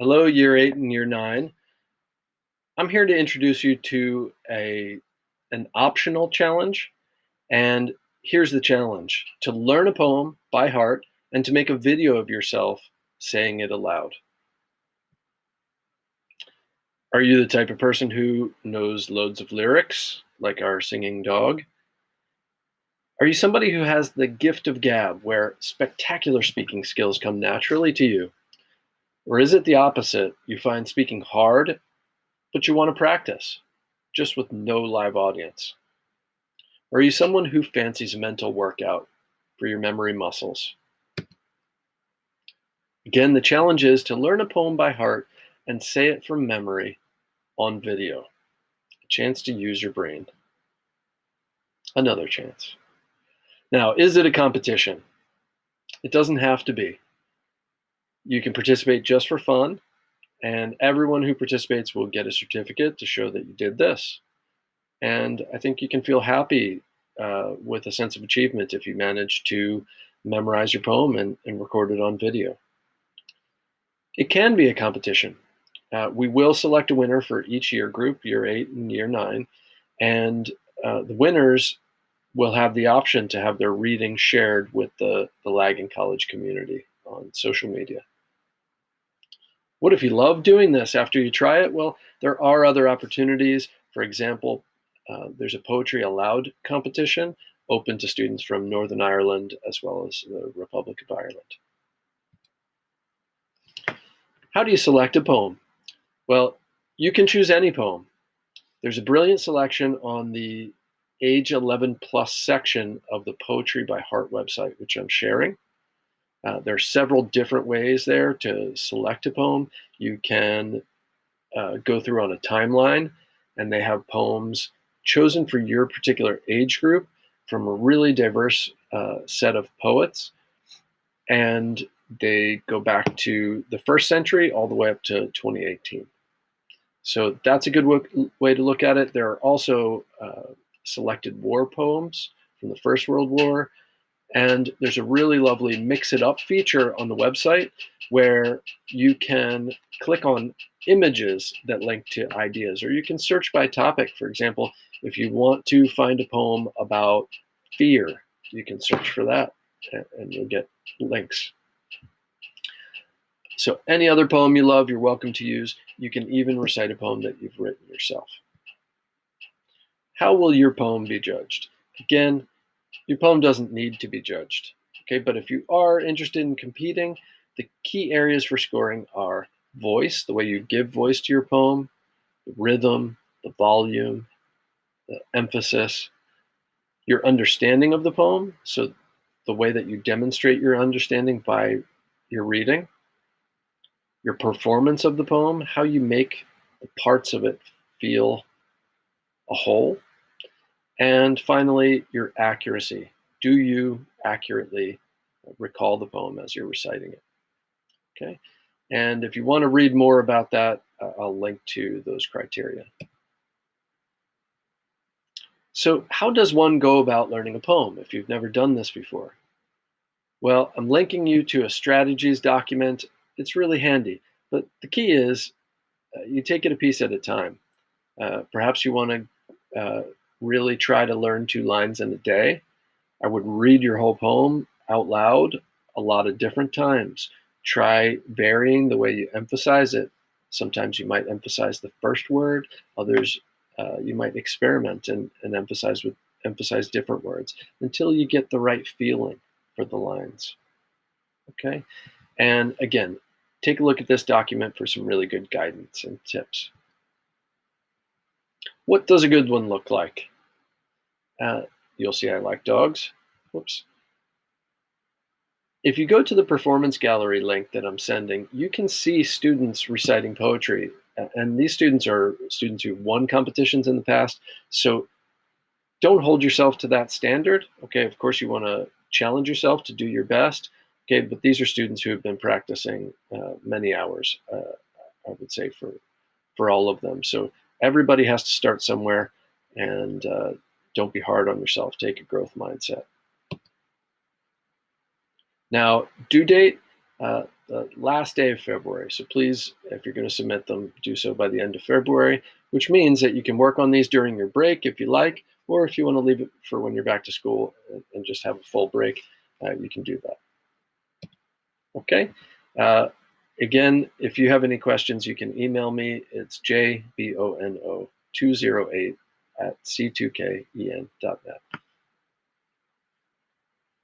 Hello, year 8 and year 9. I'm here to introduce you to an optional challenge. And here's the challenge: to learn a poem by heart and to make a video of yourself saying it aloud. Are you the type of person who knows loads of lyrics, like our singing dog? Are you somebody who has the gift of gab, where spectacular speaking skills come naturally to you? Or is it the opposite? You find speaking hard, but you want to practice, just with no live audience? Or are you someone who fancies a mental workout for your memory muscles? Again, the challenge is to learn a poem by heart and say it from memory on video. A chance to use your brain. Another chance. Now, is it a competition? It doesn't have to be. You can participate just for fun, and everyone who participates will get a certificate to show that you did this. And I think you can feel happy with a sense of achievement if you manage to memorize your poem and record it on video. It can be a competition. We will select a winner for each year group, year 8 and year 9, and the winners will have the option to have their reading shared with the Lagan College community on social media. What if you love doing this after you try it? Well, there are other opportunities. For example, there's a poetry aloud competition open to students from Northern Ireland as well as the Republic of Ireland. How do you select a poem? Well, you can choose any poem. There's a brilliant selection on the age 11 plus section of the Poetry by Heart website, which I'm sharing. There are several different ways there to select a poem. You can go through on a timeline, and they have poems chosen for your particular age group from a really diverse set of poets. And they go back to the first century all the way up to 2018. So that's a good way to look at it. There are also selected war poems from the First World War. And there's a really lovely mix it up feature on the website where you can click on images that link to ideas, or you can search by topic. For example, if you want to find a poem about fear, you can search for that and you'll get links. So any other poem you love, you're welcome to use. You can even recite a poem that you've written yourself. How will your poem be judged? Again, your poem doesn't need to be judged, okay? But if you are interested in competing, the key areas for scoring are voice, the way you give voice to your poem, the rhythm, the volume, the emphasis, your understanding of the poem, so the way that you demonstrate your understanding by your reading, your performance of the poem, how you make the parts of it feel a whole, and finally, your accuracy. Do you accurately recall the poem as you're reciting it? Okay. And if you want to read more about that, I'll link to those criteria. So how does one go about learning a poem if you've never done this before? Well, I'm linking you to a strategies document. It's really handy, but the key is you take it a piece at a time. Perhaps you want to really try to learn 2 lines in a day. I would read your whole poem out loud a lot of different times. Try varying the way you emphasize it. Sometimes you might emphasize the first word. Others, you might experiment and emphasize different words until you get the right feeling for the lines. Okay, and again, take a look at this document for some really good guidance and tips. What does a good one look like? You'll see I like dogs. Whoops. If you go to the performance gallery link that I'm sending, you can see students reciting poetry. And these students are students who've won competitions in the past. So don't hold yourself to that standard. Okay, of course, you want to challenge yourself to do your best. Okay, but these are students who have been practicing many hours, I would say, for all of them. So everybody has to start somewhere, and don't be hard on yourself. Take a growth mindset. Now, due date, the last day of February. So please, if you're going to submit them, do so by the end of February, which means that you can work on these during your break if you like, or if you want to leave it for when you're back to school and just have a full break, you can do that. Okay. Uh, Again, if you have any questions, you can email me. It's jbono208 at c2ken.net.